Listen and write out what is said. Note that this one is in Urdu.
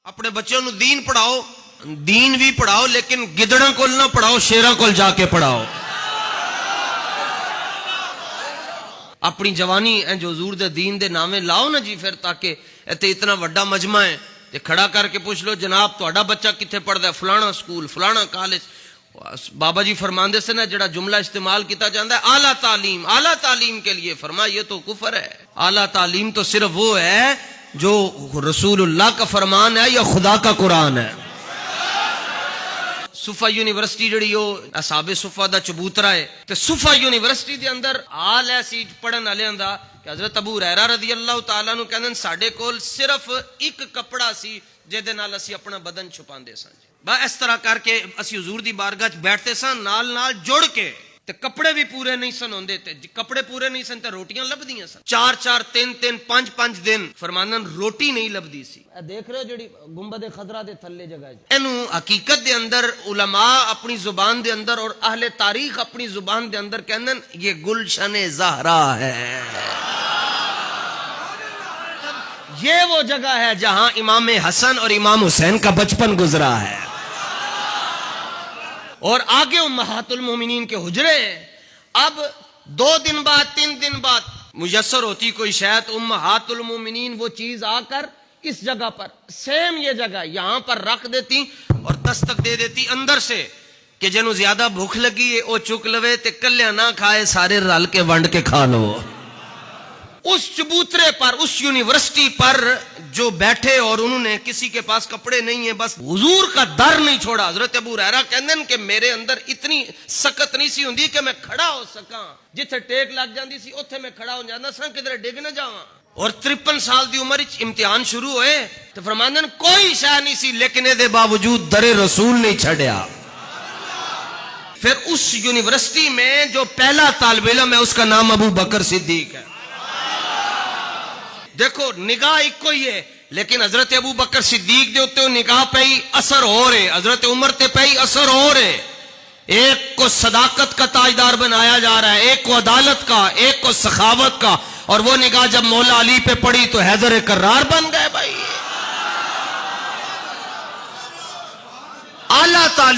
اپنے بچوں نو دین پڑھاؤ, دین بھی پڑھاؤ لیکن گدڑاں کول نہ پڑھاؤ, شیراں کول جا کے پڑھاؤ. اپنی جوانی جو حضور دے دین دے نامے لاؤ نا جی, پھر تاکہ ایتھے اتنا وڈا مجمع ہے تے کھڑا کر کے پوچھ لو جناب تہاڈا بچہ کتنے پڑھدا ہے, فلانا سکول فلانا کالج. بابا جی فرماندے سے نا جڑا جملہ استعمال کیتا جاندہ ہے اعلیٰ تعلیم, اعلیٰ تعلیم کے لیے, فرمایا یہ تو کفر ہے. اعلیٰ تعلیم تو صرف وہ ہے جو رسول اللہ کا فرمان ہے یا خدا کا قرآن ہے. صفا یونیورسٹی جڑی ہو اصحاب صفا دا چبوترا ہے, تے صفا یونیورسٹی دے اندر آل ایسی پڑھن والے دا کہ حضرت ابو ہریرہ رضی اللہ تعالیٰ عنہ کہندے ساڈے کول صرف ایک کپڑا سی جے نال اسی اپنا بدن چھپاندے سن. بس اس طرح کر کے اسی حضور دی بارگاہ وچ بیٹھتے سن نال نال جڑ کے, تے کپڑے بھی پورے نہیں سن ہوندے, تے کپڑے پورے نہیں سن تے روٹیاں لبدیاں سن. 4-4 3-3 5-5 دن فرمانن روٹی نہیں لبدی سی. دیکھ رہے ہو جڑی گنبد خضرا دے تھلے جگہ ہے, اینو حقیقت دے اندر علماء اپنی زبان دے اندر اور اہل تاریخ اپنی زبان دے اندر کہندن یہ گلشن زہرا ہے. یہ وہ جگہ ہے جہاں امام حسن اور امام حسین کا بچپن گزرا ہے. اور آگے امہات المومنین کے حجرے ہیں. اب 2 دن بعد 3 دن بعد میسر ہوتی کوئی شاید, امہات المومنین وہ چیز آ کر اس جگہ پر سیم یہ جگہ یہاں پر رکھ دیتی اور دستک دے دیتی اندر سے کہ جنوں زیادہ بھوک لگی ہے او چک لوے تے کلیا نہ کھائے, سارے رل کے ونڈ کے کھا لو. اس چبوترے پر, اس یونیورسٹی پر جو بیٹھے اور انہوں نے کسی کے پاس کپڑے نہیں ہیں, بس حضور کا در نہیں چھوڑا. حضرت ابو ہریرہ کہندے ہیں کہ میرے اندر اتنی سکت نہیں سی ہوندی کہ میں کھڑا ہو سکاں, جتھے ٹیک لگ جاندی سی اوتھے میں کھڑا ہو جاندا سا کدھر ڈگ نہ جاواں. اور 53 سال دی عمر وچ امتحان شروع ہوئے تو فرماندے ہیں کوئی شے نہیں سی لیکن دے باوجود در رسول نہیں چھڈیا. پھر اس یونیورسٹی میں جو پہلا طالب علم ہے اس کا نام ابو بکر صدیق ہے. دیکھو نگاہ ایک ہی ہے لیکن حضرت ابو بکر صدیق دے ہوتے نگاہ پہ ہی اثر ہو رہے, حضرت عمر تے پہ ہی اثر ہو رہے. ایک کو صداقت کا تاجدار بنایا جا رہا ہے, ایک کو عدالت کا, ایک کو سخاوت کا, اور وہ نگاہ جب مولا علی پہ پڑی تو حیدر کرار بن گئے. بھائی اعلیٰ تعلیم